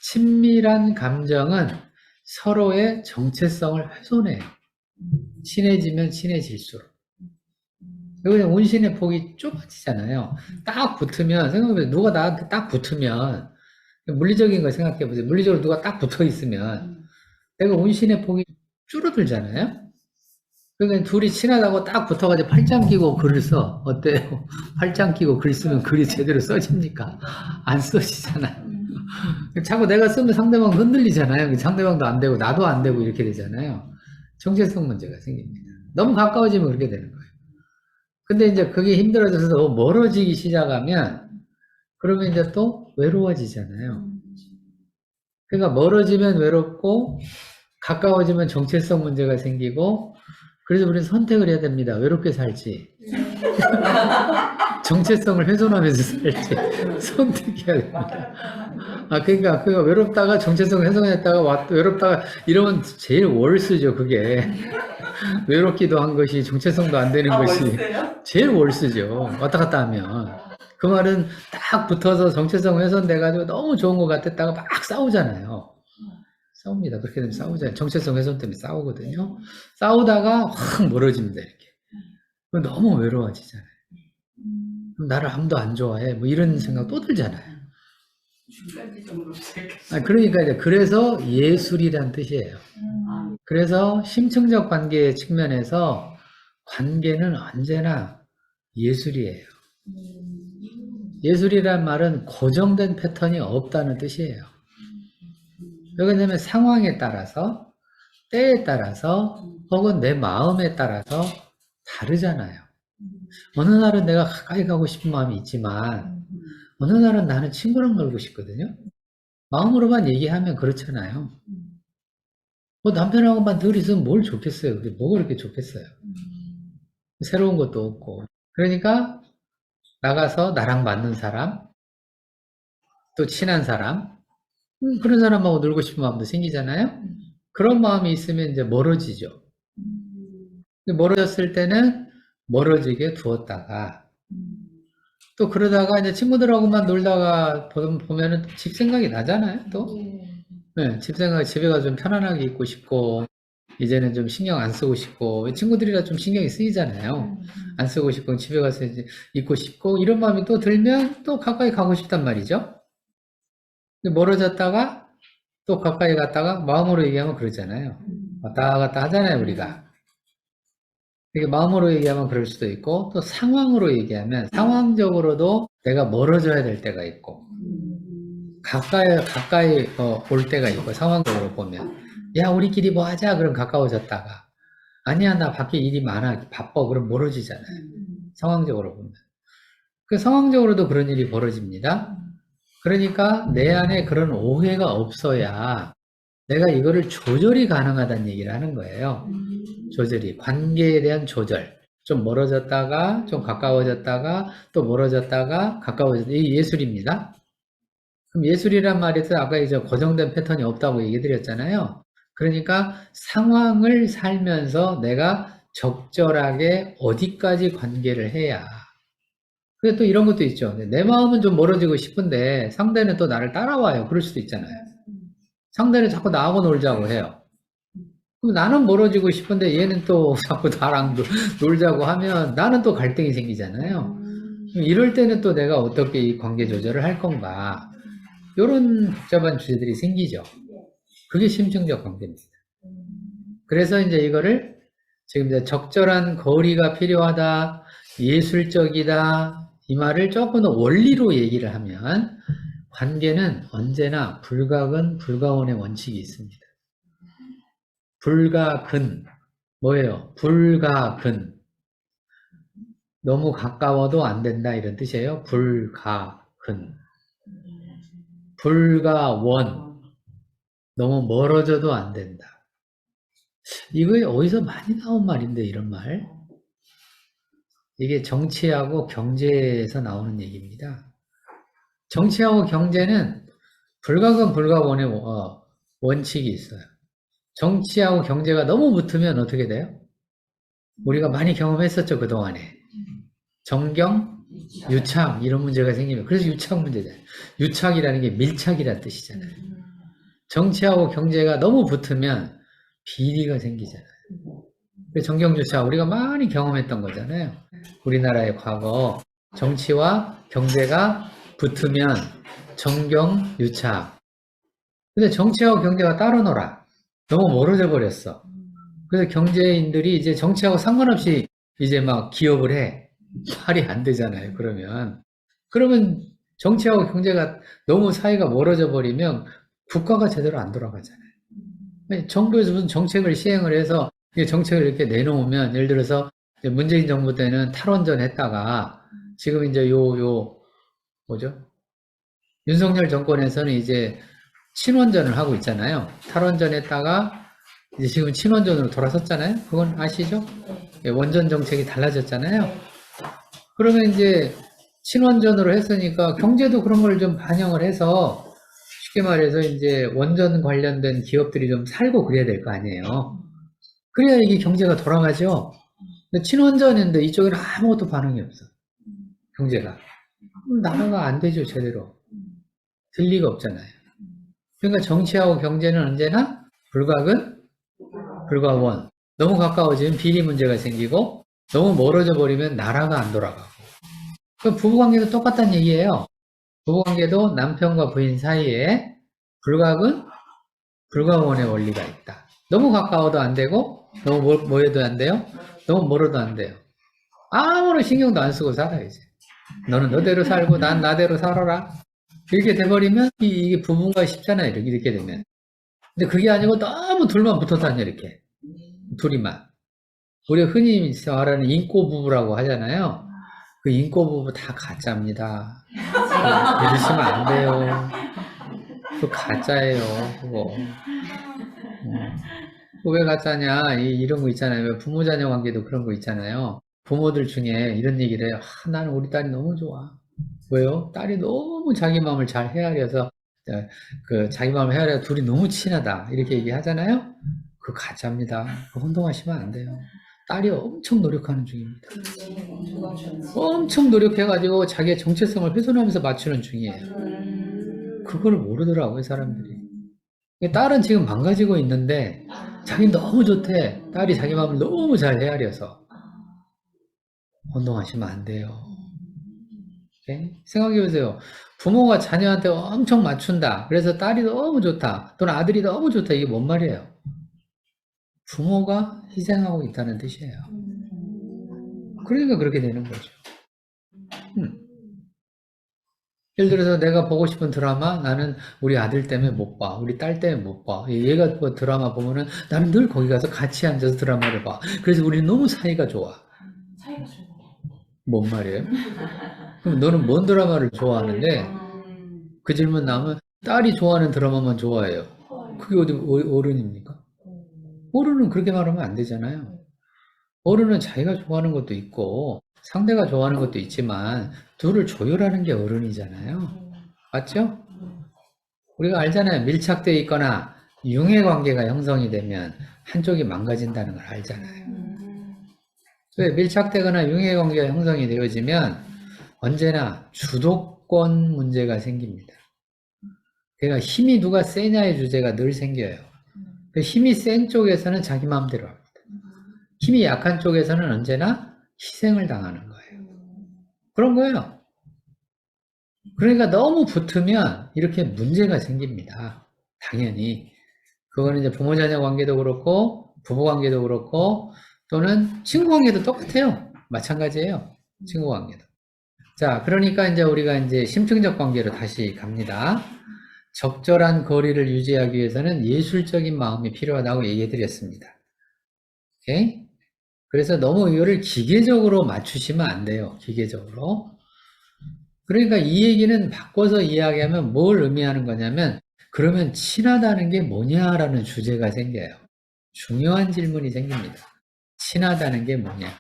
친밀한 감정은 서로의 정체성을 훼손해요. 친해지면 친해질수록. 그냥 운신의 폭이 좁아지잖아요. 딱 붙으면, 생각해보세요. 누가 나한테 딱 붙으면, 물리적인 걸 생각해보세요. 물리적으로 누가 딱 붙어 있으면, 내가 운신의 폭이 줄어들잖아요? 그러니까 둘이 친하다고 딱 붙어가지고 팔짱 끼고 글을 써. 어때요? 팔짱 끼고 글 쓰면 글이 제대로 써집니까? 안 써지잖아요. 자꾸 내가 쓰면 상대방 흔들리잖아요. 상대방도 안 되고, 나도 안 되고 이렇게 되잖아요. 정체성 문제가 생깁니다. 너무 가까워지면 그렇게 되는 거예요. 근데 이제 그게 힘들어져서 너무 멀어지기 시작하면, 그러면 이제 또 외로워지잖아요. 그러니까 멀어지면 외롭고, 가까워지면 정체성 문제가 생기고, 그래서 우리는 선택을 해야 됩니다. 외롭게 살지. 정체성을 훼손하면서 살지. 선택해야 됩니다. 그러니까 외롭다가 정체성을 훼손했다가 외롭다가 이러면 제일 월수죠, 그게. 외롭기도 한 것이 정체성도 안 되는 것이 월세요? 제일 월수죠. 왔다 갔다 하면. 그 말은 딱 붙어서 정체성 훼손돼가지고 너무 좋은 것 같았다가 막 싸우잖아요. 싸웁니다. 그렇게 되면 싸우잖아요. 정체성 훼손 때문에 싸우거든요. 싸우다가 확 멀어집니다, 이렇게. 그럼 너무 외로워지잖아요. 그럼 나를 아무도 안 좋아해. 뭐 이런 생각 또 들잖아요. 그러니까 이제 그래서 예술이란 뜻이에요. 그래서 심층적 관계 측면에서 관계는 언제나 예술이에요. 예술이란 말은 고정된 패턴이 없다는 뜻이에요. 왜냐하면 상황에 따라서, 때에 따라서, 혹은 내 마음에 따라서 다르잖아요. 어느 날은 내가 가까이 가고 싶은 마음이 있지만, 어느 날은 나는 친구랑 놀고 싶거든요. 마음으로만 얘기하면 그렇잖아요. 뭐 남편하고만 늘 있으면 뭘 좋겠어요. 그게 뭐가 그렇게 좋겠어요. 새로운 것도 없고. 그러니까 나가서 나랑 맞는 사람, 또 친한 사람, 그런 사람하고 놀고 싶은 마음도 생기잖아요. 그런 마음이 있으면 이제 멀어지죠. 멀어졌을 때는 멀어지게 두었다가, 또 그러다가 이제 친구들하고만 놀다가 보면은 집 생각이 나잖아요, 또. 네, 집 생각, 집에 가서 좀 편안하게 있고 싶고, 이제는 좀 신경 안 쓰고 싶고, 친구들이라 좀 신경이 쓰이잖아요. 안 쓰고 싶고, 집에 가서 이제 있고 싶고, 이런 마음이 또 들면 또 가까이 가고 싶단 말이죠. 근데 멀어졌다가 또 가까이 갔다가 마음으로 얘기하면 그러잖아요. 왔다 갔다 하잖아요, 우리가. 이게 마음으로 얘기하면 그럴 수도 있고, 또 상황으로 얘기하면 상황적으로도 내가 멀어져야 될 때가 있고, 가까이 올 때가 있고, 상황적으로 보면. 야, 우리끼리 뭐 하자. 그럼 가까워졌다가. 아니야, 나 밖에 일이 많아. 바빠. 그럼 멀어지잖아요. 상황적으로 보면. 그 상황적으로도 그런 일이 벌어집니다. 그러니까 내 안에 그런 오해가 없어야 내가 이거를 조절이 가능하다는 얘기를 하는 거예요. 조절이. 관계에 대한 조절. 좀 멀어졌다가, 좀 가까워졌다가, 또 멀어졌다가, 가까워졌다. 이게 예술입니다. 그럼 예술이란 말에서 아까 이제 고정된 패턴이 없다고 얘기 드렸잖아요. 그러니까 상황을 살면서 내가 적절하게 어디까지 관계를 해야. 근데 또 이런 것도 있죠. 내 마음은 좀 멀어지고 싶은데 상대는 또 나를 따라와요. 그럴 수도 있잖아요. 상대는 자꾸 나하고 놀자고 해요. 그럼 나는 멀어지고 싶은데 얘는 또 자꾸 나랑 놀자고 하면 나는 또 갈등이 생기잖아요. 이럴 때는 또 내가 어떻게 이 관계 조절을 할 건가. 이런 복잡한 주제들이 생기죠. 그게 심층적 관계입니다. 그래서 이제 이거를 지금 이제 적절한 거리가 필요하다, 예술적이다, 이 말을 조금 더 원리로 얘기를 하면 관계는 언제나 불가근, 불가원의 원칙이 있습니다. 불가근, 뭐예요? 불가근. 너무 가까워도 안 된다 이런 뜻이에요. 불가근. 불가원. 너무 멀어져도 안 된다. 이거 어디서 많이 나온 말인데 이런 말. 이게 정치하고 경제에서 나오는 얘기입니다. 정치하고 경제는 불가근 불가원의 원칙이 있어요. 정치하고 경제가 너무 붙으면 어떻게 돼요? 우리가 많이 경험했었죠, 그동안에. 정경, 유착 이런 문제가 생기면 그래서 유착 문제잖아요. 유착이라는 게 밀착이라는 뜻이잖아요. 정치하고 경제가 너무 붙으면 비리가 생기잖아요. 정경주차 우리가 많이 경험했던 거잖아요. 우리나라의 과거 정치와 경제가 붙으면 정경유착. 근데 정치하고 경제가 따로 놀아. 너무 멀어져 버렸어. 그래서 경제인들이 이제 정치하고 상관없이 이제 막 기업을 해. 말이 안 되잖아요. 그러면 정치하고 경제가 너무 사이가 멀어져 버리면 국가가 제대로 안 돌아가잖아요. 정부에서 무슨 정책을 시행을 해서 정책을 이렇게 내놓으면 예를 들어서 문재인 정부 때는 탈원전 했다가 지금 이제 뭐죠? 윤석열 정권에서는 이제 친원전을 하고 있잖아요. 탈원전 했다가 이제 지금 친원전으로 돌아섰잖아요. 그건 아시죠? 원전 정책이 달라졌잖아요. 그러면 이제 친원전으로 했으니까 경제도 그런 걸 좀 반영을 해서 쉽게 말해서 이제 원전 관련된 기업들이 좀 살고 그래야 될 거 아니에요. 그래야 이게 경제가 돌아가죠. 근데 친원전인데 이쪽에는 아무것도 반응이 없어. 경제가. 그럼 나라가 안 되죠, 제대로. 될 리가 없잖아요. 그러니까 정치하고 경제는 언제나 불가근, 불가원. 너무 가까워지면 비리 문제가 생기고 너무 멀어져 버리면 나라가 안 돌아가고. 부부관계도 똑같다는 얘기예요. 부부관계도 남편과 부인 사이에 불가근, 불가원의 원리가 있다. 너무 가까워도 안 되고 너무 멀어도 안 돼요. 너무 멀어도 안 돼요. 아무런 신경도 안 쓰고 살아야지. 너는 너대로 살고 난 나대로 살아라. 이렇게 돼버리면 이게 부부가 쉽잖아요. 이렇게 되면. 근데 그게 아니고 너무 둘만 붙어 다녀 이렇게. 둘이만. 우리가 흔히 말하는 인꼬부부라고 하잖아요. 그 인꼬부부 다 가짜입니다. 믿으시면 안 돼요. 그거 가짜예요. 그거. 왜 가짜냐? 이런 거 있잖아요. 부모 자녀 관계도 그런 거 있잖아요. 부모들 중에 이런 얘기를 해요. 나는 우리 딸이 너무 좋아. 왜요? 딸이 너무 자기 마음을 잘 헤아려서 자기 마음을 헤아려 둘이 너무 친하다. 이렇게 얘기하잖아요. 그거 가짜입니다. 그거 혼동하시면 안 돼요. 딸이 엄청 노력하는 중입니다. 엄청 노력해가지고 자기의 정체성을 훼손하면서 맞추는 중이에요. 그걸 모르더라고요, 사람들이. 딸은 지금 망가지고 있는데 자기는 너무 좋대. 딸이 자기 마음을 너무 잘 헤아려서. 혼동하시면 안 돼요. 오케이? 생각해보세요. 부모가 자녀한테 엄청 맞춘다. 그래서 딸이 너무 좋다. 또는 아들이 너무 좋다. 이게 뭔 말이에요? 부모가 희생하고 있다는 뜻이에요. 그러니까 그렇게 되는 거죠. 예를 들어서 내가 보고 싶은 드라마 나는 우리 아들 때문에 못 봐. 우리 딸 때문에 못 봐. 얘가 뭐 드라마 보면은 나는 늘 거기 가서 같이 앉아서 드라마를 봐. 그래서 우리 너무 사이가 좋아. 사이가 좋아. 뭔 말이에요? 그럼 너는 뭔 드라마를 좋아하는데 그 질문 나오면 딸이 좋아하는 드라마만 좋아해요. 그게 어디 어른입니까? 어른은 그렇게 말하면 안 되잖아요. 어른은 자기가 좋아하는 것도 있고 상대가 좋아하는 것도 있지만 둘을 조율하는 게 어른이잖아요. 맞죠? 우리가 알잖아요. 밀착되어 있거나 융해 관계가 형성이 되면 한쪽이 망가진다는 걸 알잖아요. 왜 밀착되거나 융해 관계가 형성이 되어지면 언제나 주도권 문제가 생깁니다. 그러니까 힘이 누가 세냐의 주제가 늘 생겨요. 힘이 센 쪽에서는 자기 마음대로 합니다. 힘이 약한 쪽에서는 언제나 희생을 당하는 거예요. 그런 거예요. 그러니까 너무 붙으면 이렇게 문제가 생깁니다. 당연히. 그거는 이제 부모 자녀 관계도 그렇고 부부 관계도 그렇고 또는 친구 관계도 똑같아요. 마찬가지예요. 친구 관계도. 자, 그러니까 이제 우리가 이제 심층적 관계로 다시 갑니다. 적절한 거리를 유지하기 위해서는 예술적인 마음이 필요하다고 얘기해 드렸습니다. 오케이? 그래서 너무 이거를 기계적으로 맞추시면 안 돼요. 기계적으로. 그러니까 이 얘기는 바꿔서 이야기하면 뭘 의미하는 거냐면 그러면 친하다는 게 뭐냐라는 주제가 생겨요. 중요한 질문이 생깁니다. 친하다는 게 뭐냐.